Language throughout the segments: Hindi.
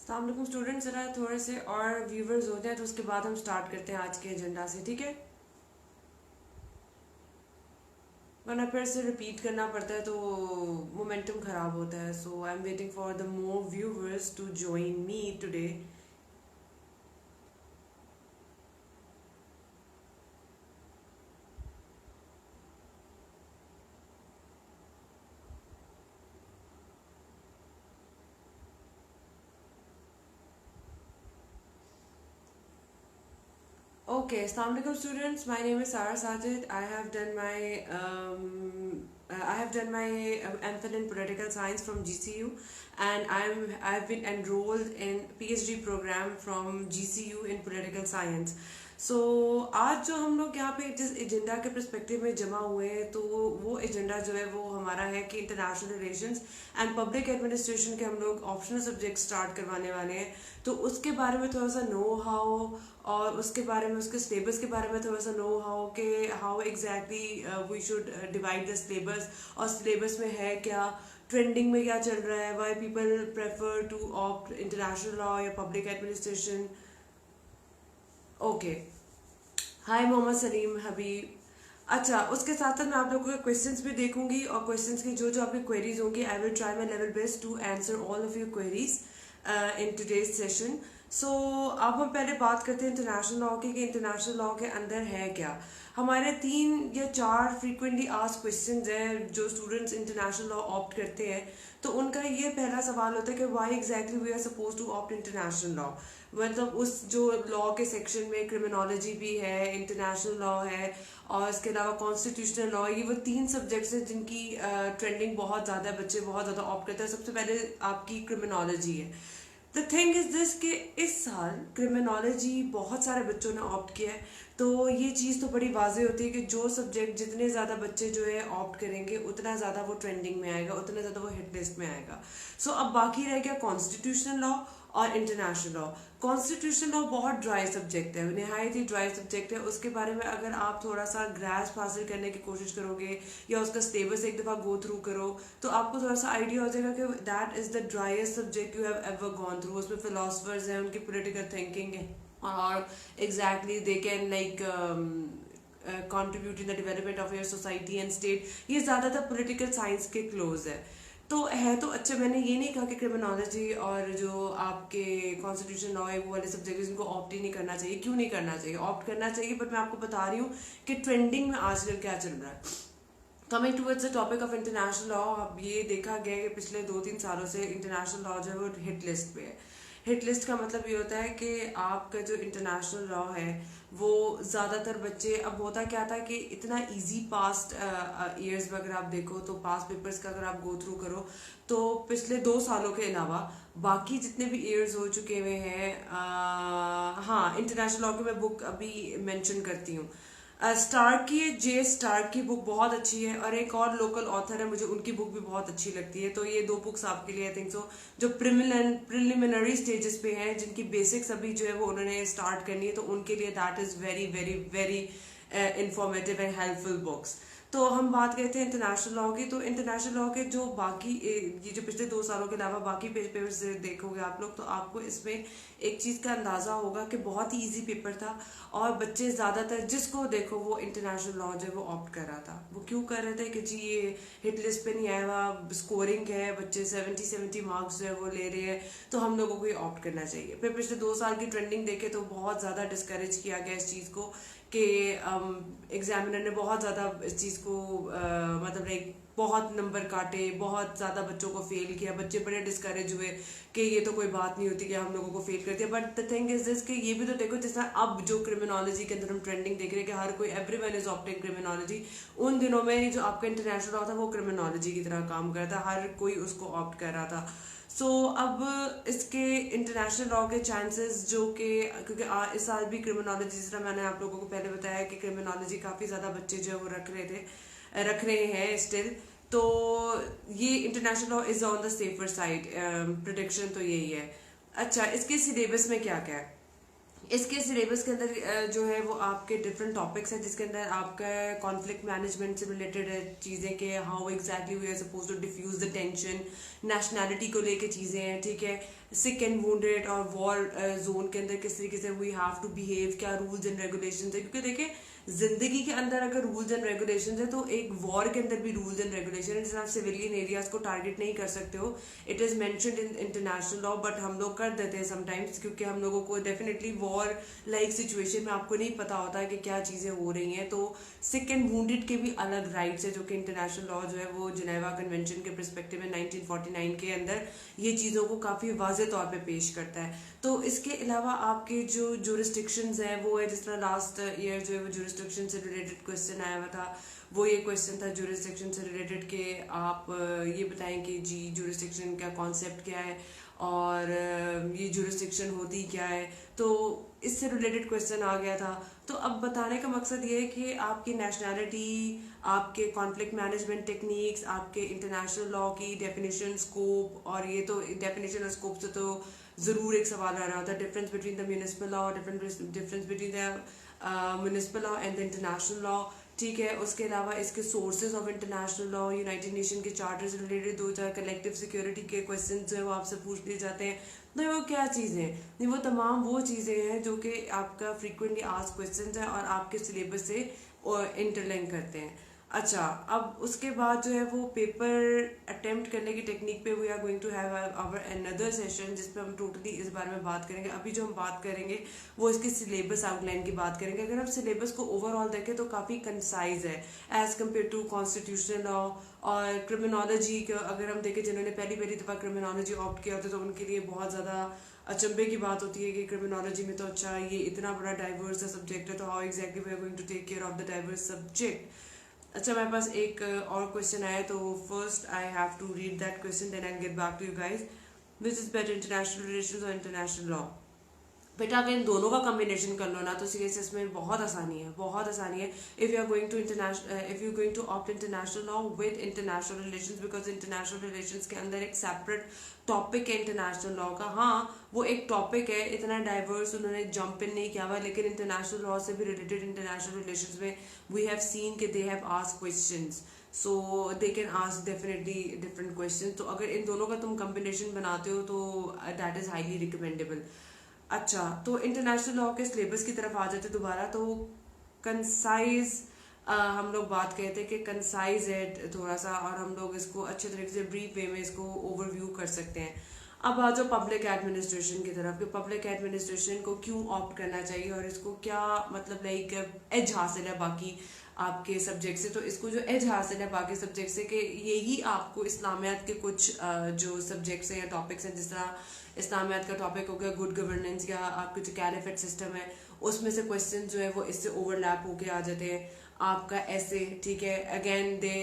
अस्सलाम वालेकुम स्टूडेंट्स, ज़रा थोड़े से और व्यूवर्स हो जाए तो उसके बाद हम स्टार्ट करते हैं आज के एजेंडा से, ठीक है? वरना फिर से रिपीट करना पड़ता है तो मोमेंटम ख़राब होता है. So I am waiting for the more viewers to join me today. Okay, Assalamu alaikum students. My name is Sarah Sajid. I have done my MPhil in political science from GCU, and I've been enrolled in PhD program from GCU in political science. सो आज जो हम लोग यहाँ पे जिस एजेंडा के परस्पेक्टिव में जमा हुए हैं तो वो एजेंडा जो है वो हमारा है कि international relations and public administration के हम लोग ऑप्शनल सब्जेक्ट स्टार्ट करवाने वाले हैं. तो उसके बारे में थोड़ा सा नो हाउ और उसके बारे में उसके सिलेबस के बारे में थोड़ा सा नो हाउ के how exactly we should divide the syllabus और सिलेबस में है क्या, ट्रेंडिंग में क्या चल रहा है, why people prefer to opt international law या public administration. Okay, hi Mohammad Salim Habib. अच्छा, उसके साथ साथ मैं आप लोगों के क्वेश्चंस भी देखूंगी और क्वेश्चंस की जो जो आपकी क्वेरीज होंगी I will try my level best to answer all of your queries in today's session. So अब हम पहले बात करते हैं इंटरनेशनल लॉ की कि इंटरनेशनल लॉ के अंदर है क्या. हमारे 3 या 4 फ्रीक्वेंटली आस्क्ड क्वेश्चंस हैं जो स्टूडेंट्स इंटरनेशनल लॉ ऑप्ट करते हैं. तो उनका ये पहला सवाल होता है कि why exactly we are suppose to opt international law. मतलब उस जो लॉ के सेक्शन में क्रिमिनोलॉजी भी है, इंटरनेशनल लॉ है और इसके अलावा कॉन्स्टिट्यूशनल लॉ. ये वो 3 सब्जेक्ट्स हैं जिनकी ट्रेंडिंग बहुत ज़्यादा है, बच्चे बहुत ज़्यादा ऑप्ट करते हैं. सबसे पहले आपकी क्रिमिनोलॉजी है. द थिंग इज दिस कि इस साल क्रिमिनोलॉजी बहुत सारे बच्चों ने ऑप्ट किया है. तो ये चीज़ तो बड़ी वाज़ेह होती है कि जो सब्जेक्ट जितने ज़्यादा बच्चे जो है ऑप्ट करेंगे उतना ज़्यादा वो ट्रेंडिंग में आएगा, उतना ज़्यादा वो हिट लिस्ट में आएगा. सो अब बाकी रह गया कॉन्स्टिट्यूशनल लॉ और इंटरनेशनल लॉ. कॉन्स्टिट्यूशनल लॉ बहुत ड्राई सब्जेक्ट है, नहायत ही ड्राई सब्जेक्ट है. उसके बारे में अगर आप थोड़ा सा ग्रास्प हासिल करने की कोशिश करोगे या उसका सिलेबस एक दफ़ा गो थ्रू करो तो आपको थोड़ा सा आइडिया हो जाएगा कि that is the driest subject you have ever gone through. उसमें फिलोसफर्स हैं, उनकी पोलिटिकल थिंकिंग है और exactly they can like contribute in the development of your society and state. ये ज़्यादातर political science के close है. तो है तो अच्छा, मैंने ये नहीं कहा कि क्रिमिनोलॉजी और जो आपके कॉन्स्टिट्यूशन लॉ है वो वाले सब्जेक्ट जिनको ऑप्ट ही नहीं करना चाहिए. क्यों नहीं करना चाहिए? ऑप्ट करना चाहिए, बट मैं आपको बता रही हूँ कि ट्रेंडिंग में आजकल क्या चल रहा है. Coming towards the topic of international law, अब ये देखा गया है कि पिछले 2-3 सालों से इंटरनेशनल लॉ जो है वो हिट लिस्ट पे है. हिट लिस्ट का मतलब ये होता है कि आपका जो इंटरनेशनल लॉ है वो ज़्यादातर बच्चे, अब होता क्या था कि इतना इजी पास्ट ईयर्स में अगर आप देखो तो पास्ट पेपर्स का अगर आप गो थ्रू करो तो पिछले 2 सालों के अलावा बाकी जितने भी ईयर्स हो चुके हुए हैं. हाँ, इंटरनेशनल लॉ की मैं बुक अभी मेंशन करती हूँ. स्टार्क की, जे स्टार्क की बुक बहुत अच्छी है और एक और लोकल ऑथर है, मुझे उनकी बुक भी बहुत अच्छी लगती है. तो ये 2 बुक्स आपके लिए आई थिंक सो जो प्रिलिमिनरी स्टेजेस पे हैं, जिनकी बेसिक्स अभी जो है वो उन्होंने स्टार्ट करनी है, तो उनके लिए that is very very very informative and helpful books. तो हम बात करते हैं इंटरनेशनल लॉ की. तो इंटरनेशनल लॉ के जो बाकी ये जो पिछले 2 सालों के अलावा बाकी पेपर्स देखोगे आप लोग तो आपको इसमें एक चीज़ का अंदाज़ा होगा कि बहुत ही इजी पेपर था और बच्चे ज़्यादातर जिसको देखो वो इंटरनेशनल लॉ जो है वो ऑप्ट कर रहा था. वो क्यों कर रहे थे कि जी ये हिट लिस्ट पे नहीं आया हुआ, स्कोरिंग है, बच्चे 70 मार्क्स जो है वो ले रहे हैं, तो हम लोगों को ये ऑप्ट करना चाहिए. फिर पिछले 2 साल की ट्रेंडिंग देखे तो बहुत ज़्यादा डिस्करेज किया गया इस चीज़ को कि एग्जामिनर ने बहुत ज़्यादा इस चीज़ को मतलब लाइक बहुत नंबर काटे, बहुत ज़्यादा बच्चों को फेल किया. बच्चे बड़े डिस्करेज हुए कि ये तो कोई बात नहीं होती कि हम लोगों को फेल करते हैं. But the thing is this कि ये भी तो देखो, जैसा अब जो क्रिमिनोलॉजी के अंदर हम ट्रेंडिंग देख रहे हैं कि हर कोई एवरीवन इज ऑप्टिंग क्रिमिनोलॉजी. उन दिनों में जो आपका इंटरनेशनल लॉ था वो क्रिमिनोलॉजी की तरह काम कर रहा था, हर कोई उसको ऑप्ट कर रहा था. सो अब इसके इंटरनेशनल लॉ के चांसेस जो कि क्योंकि इस साल भी क्रिमिनोलॉजी, जिस तरह मैंने आप लोगों को पहले बताया कि क्रिमिनोलॉजी काफ़ी ज़्यादा बच्चे जो है वो रख रहे हैं स्टिल. तो ये international law is on the safer side. Prediction तो यही है. अच्छा, इसके सिलेबस में क्या क्या है? इसके सिलेबस के अंदर जो है वो आपके डिफरेंट टॉपिक्स हैं जिसके अंदर आपका कॉन्फ्लिक्ट मैनेजमेंट से रिलेटेड है चीज़ें कि how exactly we are suppose to defuse the tension. Nationality को लेके चीज़ें हैं, ठीक है. सिक एंड वुंडेड और वॉर जोन के अंदर किस तरीके से वी हैव टू बिहेव, क्या रूल्स एंड रेगुलेशन है, क्योंकि देखिए जिंदगी के अंदर अगर रूल्स एंड रेगुलेशन है तो एक वॉर के अंदर भी रूल्स एंड रेगुलेशन है, जैसे आप सिविलियन एरियाज को टारगेट नहीं कर सकते हो, it is mentioned in international law, but हम लोग कर देते हैं समटाइम्स, क्योंकि हम लोगों को डेफिनेटली वॉर लाइक सिचुएशन में आपको नहीं पता होता है कि क्या चीजें हो रही हैं। तो सिक एंड वूंडेड के भी अलग राइट्स है, जो कि इंटरनेशनल लॉ जो है वो जिनेवा कन्वेंशन के परस्पेक्टिव में 1949 के अंदर ये चीज़ों को काफ़ी वाजे तौर पे पेश करता है। तो इसके अलावा आपके जो जुरिस्डिक्शंस हैं वो है, जिस तरह लास्ट ईयर जो है वो जुरिस्डिक्शन से रिलेटेड क्वेश्चन आया हुआ था, वो ये क्वेश्चन था जुरिस्डिक्शन से रिलेटेड के आप ये बताएं कि जी जुरिस्डिक्शन का कॉन्सेप्ट क्या है और ये जुरिस्डिक्शन होती क्या है। तो इससे रिलेटेड क्वेश्चन आ गया था। तो अब बताने का मकसद ये है कि आपकी नेशनैलिटी, आपके कॉन्फ्लिक्ट मैनेजमेंट टेक्निक्स, आपके इंटरनेशनल लॉ की डेफिनेशन, स्कोप, और ये तो डेफिनेशन और स्कोप से तो ज़रूर एक सवाल आ रहा होता है, difference between the municipal law, difference between the municipal law and the international law. ठीक है, उसके अलावा इसके sources of international law, United nation के चार्टर से रिलेटेड दो चार कलेक्टिव सिक्योरिटी के क्वेश्चन जो है वो आपसे पूछ लिए जाते हैं। तो वो क्या चीज़ें हैं, वो तमाम वो चीज़ें हैं जो कि आपका फ्रीक्वेंटली आस्क्ड क्वेश्चन है और आपके सिलेबस से इंटरलिंक करते हैं। अच्छा, अब उसके बाद जो है वो पेपर अटेम्प्ट करने की टेक्निक पे we are going to have our another session, जिसपे हम टोटली इस बारे में बात करेंगे। अभी जो हम बात करेंगे वो इसके सिलेबस आउटलाइन की बात करेंगे। अगर हम सिलेबस को ओवरऑल देखें तो काफ़ी कंसाइज है as compare to constitutional law. और क्रिमिनोलॉजी का अगर हम देखें, जिन्होंने पहली पहली दफ़ा क्रिमिनोलॉजी ऑप्ट किया होता है तो उनके लिए बहुत ज़्यादा अचंभे की बात होती है कि क्रिमिनोलॉजी में तो अच्छा ये इतना बड़ा डाइवर्स सब्जेक्ट है, तो how exactly we are going to take care of the diverse subject. अच्छा, मेरे पास एक और क्वेश्चन आया, तो first I have to read that question, then I get back to you guys. Which is better, international relations और इंटरनेशनल लॉ? बेटा अगर इन दोनों का कॉम्बिनेशन कर लो ना तो सीरियस में बहुत आसानी है, बहुत आसानी है। If you are going to opt international law with international relations, because international relations के अंदर एक सेपरेट टॉपिक है इंटरनेशनल लॉ का। हाँ, वो एक टॉपिक है, इतना डाइवर्स उन्होंने जंप इन नहीं किया हुआ, लेकिन इंटरनेशनल लॉ से भी रिलेटेड इंटरनेशनल रिलेशंस में वी हैव सीन कि they have asked questions, so they can ask definitely different question. तो अगर इन दोनों का तुम कॉम्बिनेशन बनाते हो तो दैट इज हाईली रिकमेंडेबल। अच्छा, तो इंटरनेशनल लॉ के सिलेबस की तरफ आ जाते दोबारा। तो कंसाइज हम लोग बात कहते हैं कि कंसाइज है थोड़ा सा, और हम लोग इसको अच्छे तरीके से ब्रीफ वे में इसको ओवरव्यू कर सकते हैं। अब आ जाओ पब्लिक एडमिनिस्ट्रेशन की तरफ कि पब्लिक एडमिनिस्ट्रेशन को क्यों ऑप्ट करना चाहिए और इसको क्या मतलब लाइक एज हासिल है बाकी आपके सब्जेक्ट से। तो इसको जो एज हासिल है बाकी सब्जेक्ट से कि यही आपको इस्लामियात के कुछ जो सब्जेक्ट्स हैं या टॉपिक्स हैं, जिस तरह इस्लामियात का टॉपिक हो गया गुड गवर्नेंस या आपके जो कैलिफेट सिस्टम है, उसमें से क्वेश्चन जो है वो इससे ओवरलैप होके आ जाते हैं। आपका ऐसे, ठीक है, again they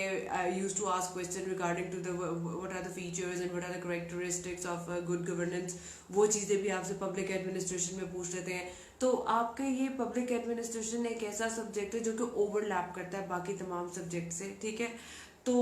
use to ask question regarding to the what are the features and what are the characteristics of good governance. वो चीज़ें भी आपसे पब्लिक एडमिनिस्ट्रेशन में पूछ लेते हैं। तो आपके ये पब्लिक एडमिनिस्ट्रेशन एक ऐसा सब्जेक्ट है जो कि ओवरलैप करता है बाकी तमाम सब्जेक्ट से, ठीक है। तो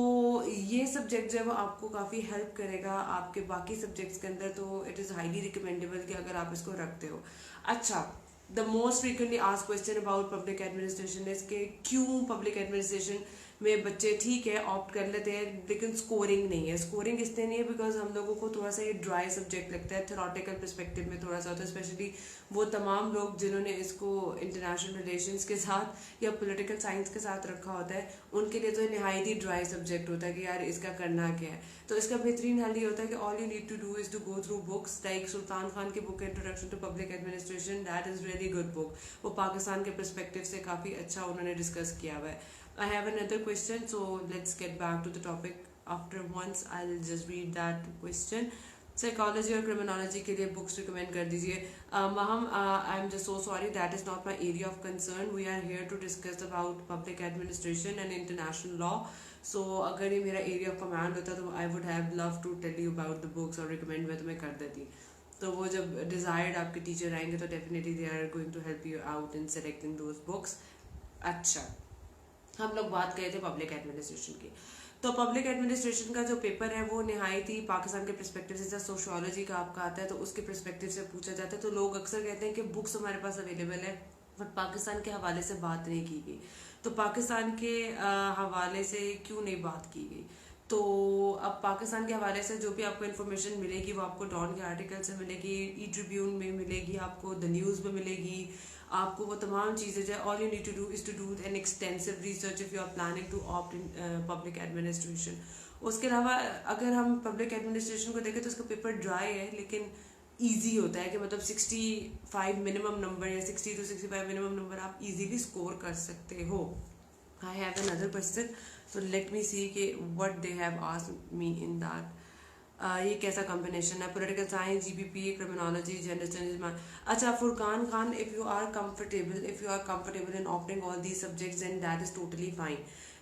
ये सब्जेक्ट जो है वो आपको काफ़ी हेल्प करेगा आपके बाकी सब्जेक्ट्स के अंदर, तो इट इज़ हाईली रिकमेंडेबल कि अगर आप इसको रखते हो। अच्छा, the most frequently asked question about public administration is के क्यों पब्लिक एडमिनिस्ट्रेशन में बच्चे ठीक है ऑप्ट कर लेते हैं लेकिन स्कोरिंग नहीं है। स्कोरिंग इसलिए नहीं है बिकॉज हम लोगों को थोड़ा सा ये ड्राई सब्जेक्ट लगता है, थेरोटिकल परस्पेक्टिव में थोड़ा सा होता है, स्पेशली वो तमाम लोग जिन्होंने इसको इंटरनेशनल रिलेशंस के साथ या पॉलिटिकल साइंस के साथ रखा होता है, उनके लिए तो नहायत ही ड्राई सब्जेक्ट होता है कि यार इसका करना क्या है। तो इसका बेहतरीन हल ये होता है कि all you need to do is to go through books like Sultan Khan की book introduction to public administration, that is really good book. वो पाकिस्तान के परस्पेक्टिव से काफ़ी अच्छा उन्होंने डिस्कस किया हुआ है। I have another question, so let's get back to the topic after once I'll just read that question. Psychology और क्रिमिनोलॉजी के लिए बुक्स रिकमेंड कर दीजिए। Ma'am, I am just so sorry, that is not my area of concern. We are here to discuss about public administration and international law. So अगर ये मेरा एरिया ऑफ कमांड होता तो I would have love to tell you about the books और रिकमेंड मैं तुम्हें कर देती। तो वो जब डिजायर्ड आपके टीचर आएंगे तो definitely they are going to help you out in selecting those books. अच्छा, हम लोग बात कर रहे थे पब्लिक एडमिनिस्ट्रेशन की। तो पब्लिक एडमिनिस्ट्रेशन का जो पेपर है वो नहायत ही पाकिस्तान के परस्पेक्टिव से, जैसा सोशियोलॉजी का आपका आता है तो उसके परस्पेक्टिव से पूछा जाता है। तो लोग अक्सर कहते हैं कि बुक्स हमारे पास अवेलेबल है बट पाकिस्तान के हवाले से बात नहीं की गई। तो पाकिस्तान के हवाले से क्यों नहीं बात की गई? तो अब पाकिस्तान के हवाले से जो भी आपको इन्फॉर्मेशन मिलेगी वो आपको डॉन के आर्टिकल से मिलेगी, ई ट्रिब्यून में मिलेगी, आपको द न्यूज़ में मिलेगी, आपको वो तमाम चीज़ें जो all you need to do is to do an extensive research if you are planning to opt in public administration. उसके अलावा अगर हम पब्लिक एडमिनिस्ट्रेशन को देखें तो उसका पेपर ड्राई है लेकिन ईजी होता है कि मतलब 65 मिनिमम नंबर या 60 to 65 मिनिमम नंबर आप इजीली स्कोर कर सकते हो। आई have another question, so let me see कि what they have asked me in that। ये कैसा कॉम्बिनेशन है, political science, GBP, criminology, gender studies. अच्छा, Furqan Khan, if you are comfortable in opting all these subjects and that is totally fine.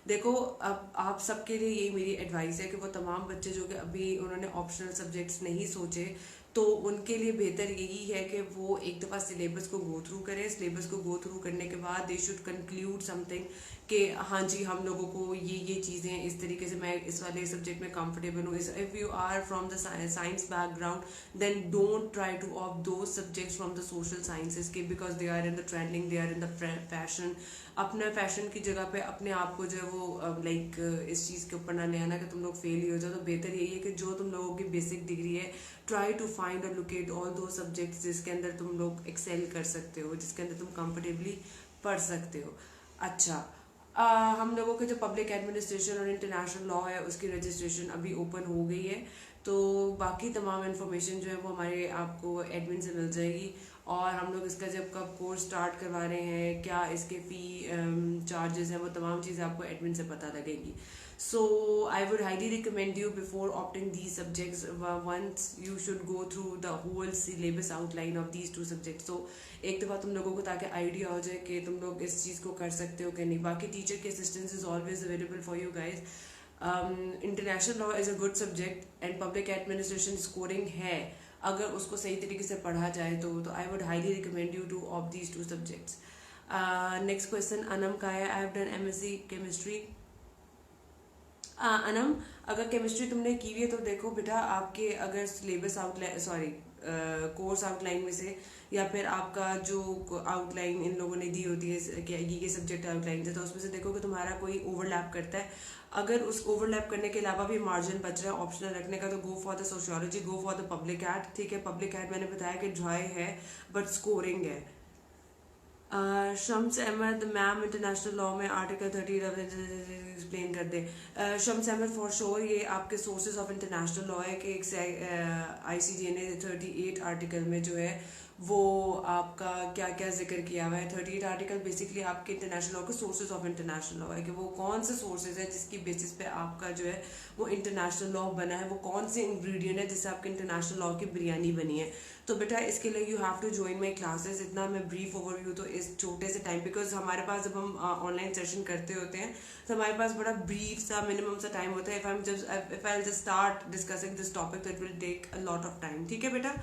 देखो, अब आप सबके लिए यही मेरी एडवाइस है कि वो तमाम बच्चे जो कि अभी उन्होंने ऑप्शनल सब्जेक्ट्स नहीं सोचे, तो उनके लिए बेहतर यही है कि वो एक दफ़ा सिलेबस को गो थ्रू करें। सिलेबस को गो थ्रू करने के बाद दे शुड कंक्लूड समथिंग कि हाँ जी, हम लोगों को ये चीज़ें इस तरीके से, मैं इस वाले सब्जेक्ट में कंफर्टेबल हूँ। If you are from the science background then don't try to opt those subjects from the social sciences के, because they are in the trending, they are in the fashion. अपना फैशन की जगह पे अपने आप को जो है वो लाइक इस चीज़ के ऊपर ना ले आना कि तुम लोग फेल ही हो जाओ। तो बेहतर यही है कि जो तुम लोगों की बेसिक डिग्री है, ट्राई टू फाइंड और लोकेट ऑल दो सब्जेक्ट्स जिसके अंदर तुम लोग एक्सेल कर सकते हो, जिसके अंदर तुम कंफर्टेबली पढ़ सकते हो। अच्छा, हम लोगों के जो पब्लिक एडमिनिस्ट्रेशन और इंटरनेशनल लॉ है उसकी रजिस्ट्रेशन अभी ओपन हो गई है, तो बाकी तमाम इन्फॉर्मेशन जो है वो हमारे आपको एडमिन से मिल जाएगी। और हम लोग इसका जब कब कोर्स स्टार्ट करवा रहे हैं, क्या इसके फ़ी चार्जेस हैं, वो तमाम चीज़ें आपको एडमिन से पता लगेगी। So I would highly recommend you before opting these subjects, once you should go through the whole syllabus outline of these two subjects। So एक दफ़ा तुम लोगों को ताकि आइडिया हो जाए कि तुम लोग इस चीज़ को कर सकते हो कि नहीं। बाकी टीचर की assistance is always available for you guys. International law is a good subject and public administration scoring है अगर उसको सही तरीके से पढ़ा जाए तो I would highly recommend you to opt these two subjects. Next question Anam का है, I have done MSc chemistry. Anam, अगर केमिस्ट्री तुमने की हुई है तो देखो बेटा, आपके अगर सिलेबस आउटलाइन कोर्स आउटलाइन में से या फिर आपका जो आउटलाइन इन लोगों ने दी होती है कि ये सब्जेक्ट आउटलाइन है, तो उसमें से देखो कि तुम्हारा कोई ओवरलैप करता है। अगर उस ओवरलैप करने के अलावा भी मार्जिन बच रहा है ऑप्शनल रखने का, तो go for the sociology, go for the public ad. ठीक है, पब्लिक एड मैंने बताया कि ड्राई है बट स्कोरिंग है। Shams Ahmed ma'am, international law में आर्टिकल 30 एक्सप्लेन कर दे। शम्स अहमद फॉर श्योर, ये आपके सोर्सेज ऑफ इंटरनेशनल लॉ है कि ICJ ने 38 आर्टिकल में जो है वो आपका क्या क्या जिक्र किया हुआ है। 38 आर्टिकल बेसिकली आपके इंटरनेशनल लॉ के सोर्सेज ऑफ इंटरनेशनल लॉ है कि वो कौन से सोर्सेज है जिसकी बेसिस पे आपका जो है वो इंटरनेशनल लॉ बना है, वो कौन से इंग्रेडिएंट है जिससे आपके इंटरनेशनल लॉ की बिरयानी बनी है। तो बेटा इसके लिए you have to join my classes. इतना मैं ब्रीफ ओवरव्यू तो इस छोटे से टाइम, बिकॉज हमारे पास जब हम ऑनलाइन सेशन करते होते हैं तो हमारे पास बड़ा ब्रीफ सा मिनिमम सा टाइम होता है। If I just start discussing this topic तो it will take a lot of time. ठीक है बेटा।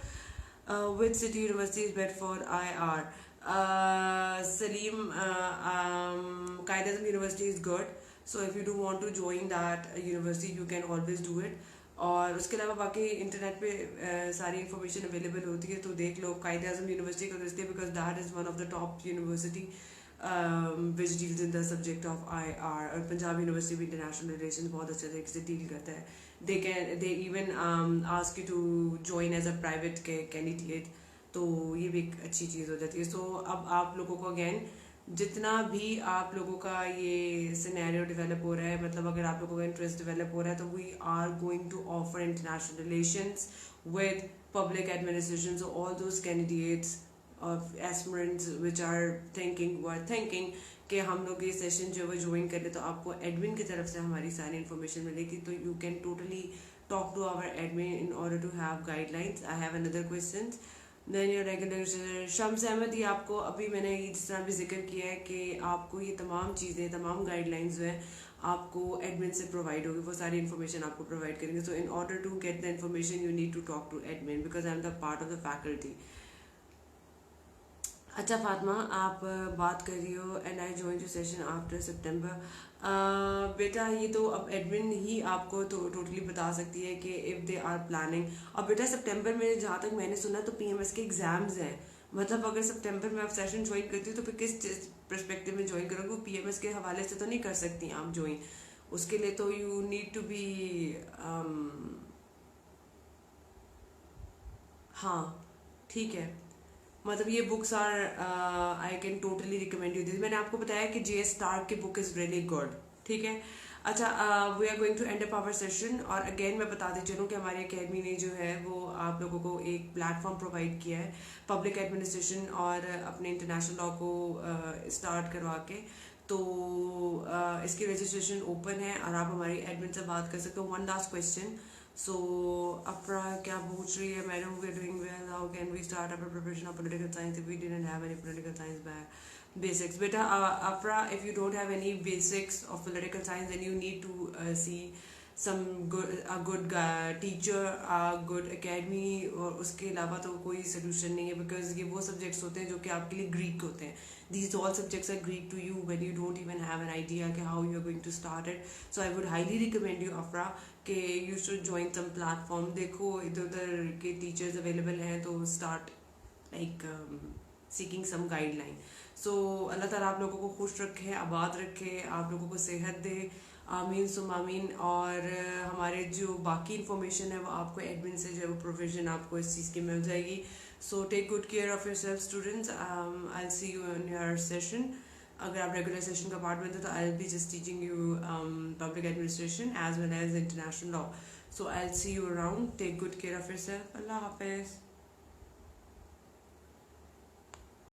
Which city university is better for IR? Salim, Qaid-e-Azam University is good. So if you do want to join that university, you can always do it. और उसके अलावा बाकी इंटरनेट पे सारी इन्फॉर्मेशन अवेलेबल होती है, तो देख लो। कायद-ए-आज़म यूनिवर्सिटी को इसलिए because that is one of the top university which deals in the subject of IR। और पंजाब यूनिवर्सिटी भी इंटरनेशनल रिलेशन बहुत अच्छे तरीके से डील करता है। they even ask you to join as a private candidate, तो ये भी एक अच्छी चीज़ हो जाती है। सो अब आप लोगों को अगेन जितना भी आप लोगों का ये सिनेरियो डेवलप हो रहा है, मतलब अगर आप लोगों का इंटरेस्ट डेवलप हो रहा है, तो we are going to offer international relations with public administration. So all those candidates of aspirants which are thinking कि हम लोग ये सेशन जो है ज्वाइन कर ले, तो आपको एडमिन की तरफ से हमारी सारी इन्फॉर्मेशन मिलेगी। तो you can totally talk to our admin in order to have guidelines. I have another question. Then your regular Shams Ahmed, ये आपको अभी मैंने जिस तरह भी जिक्र किया है कि आपको ये तमाम चीज़ें, तमाम गाइडलाइंस जो है आपको एडमिन से प्रोवाइड होगी, वो सारी इन्फॉर्मेशन आपको प्रोवाइड करेंगे। So in order to get the information you need to talk to admin because I am the part of the faculty. अच्छा फातिमा, आप बात कर रही हो and I join to session after September. बेटा ये तो अब एडमिन ही आपको तो टोटली बता सकती है कि इफ़ दे आर प्लानिंग। अब बेटा सितंबर में जहाँ तक मैंने सुना तो PMS के एग्ज़ाम्स हैं, मतलब अगर सितंबर में आप सेशन ज्वाइन करती हो तो फिर किस परस्पेक्टिव में ज्वाइन करोगे? PMS के हवाले से तो नहीं कर सकती आप ज्वाइन, उसके लिए तो यू नीड टू बी हाँ ठीक है, मतलब ये books are I can totally recommend you this. मैंने आपको बताया कि जे स्टार्क की बुक इज़ रियली गुड, ठीक है। अच्छा, we are going to end up our session. और अगेन मैं बताते चलूँ कि हमारी अकेडमी ने जो है वो आप लोगों को एक प्लेटफॉर्म प्रोवाइड किया है पब्लिक एडमिनिस्ट्रेशन और अपने इंटरनेशनल लॉ को स्टार्ट करवा के। तो इसकी रजिस्ट्रेशन ओपन है और आप हमारी एडमिन से बात कर सकते हो। वन लास्ट क्वेश्चन, सो अपरा क्या पूछ रही है, madam we are doing well, how can we start our preparation of political science if we didn't have any political science basics? Beta, Afra, if you don't have any basics of political science, then you need to see some good teacher, a good academy, और उसके अलावा तो कोई solution नहीं है, because ये वो subjects होते हैं जो कि आपके लिए Greek होते हैं. These all subjects are Greek to you when you don't even have an idea कि how you are going to start it. So I would highly recommend you, Afra, कि you should join some platform. देखो इधर उधर के teachers available हैं तो start like seeking some guideline. सो अल्लाह ताला आप लोगों को खुश रखे, आबाद रखे, आप लोगों को सेहत दे, आमीन सुम आमीन। और हमारे जो बाकी इन्फॉर्मेशन है वो आपको एडमिन से जो है वो प्रोविजन आपको इस चीज़ की मिल जाएगी। So take good care of yourself students, I see you in your session. अगर आप रेगुलर सेशन का पार्ट बनते तो I will be just teaching you public administration as well as international law. So I will see you around, take good care of yourself, Allah हाफिज़।